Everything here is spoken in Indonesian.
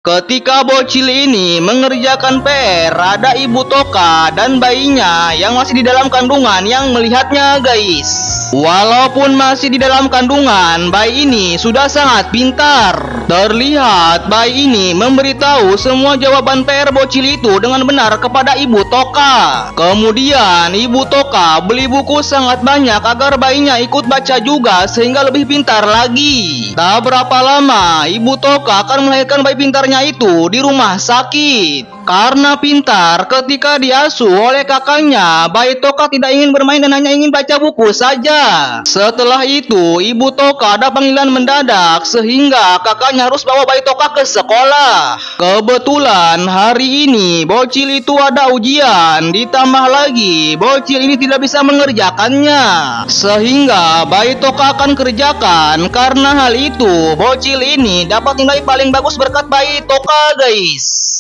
Ketika bocil ini mengerjakan PR, ada ibu Toka dan bayinya yang masih di dalam kandungan yang melihatnya, guys. Walaupun masih di dalam kandungan, bayi ini sudah sangat pintar. Terlihat bayi ini memberitahu semua jawaban PR bocil itu dengan benar kepada ibu Toka. Kemudian ibu Toka beli buku sangat banyak agar bayinya ikut baca juga sehingga lebih pintar lagi. Tak berapa lama, ibu Toka akan melahirkan bayi pintarnya itu di rumah sakit. Karena pintar, ketika diasuh oleh kakaknya, bayi Toka tidak ingin bermain dan hanya ingin baca buku saja. Setelah itu, ibu Toka ada panggilan mendadak sehingga kakaknya harus bawa bayi Toka ke sekolah. Kebetulan hari ini bocil itu ada ujian, ditambah lagi bocil ini tidak bisa mengerjakannya. Sehingga bayi Toka akan kerjakan. Karena hal itu, bocil ini dapat nilai paling bagus berkat bayi Toka, guys.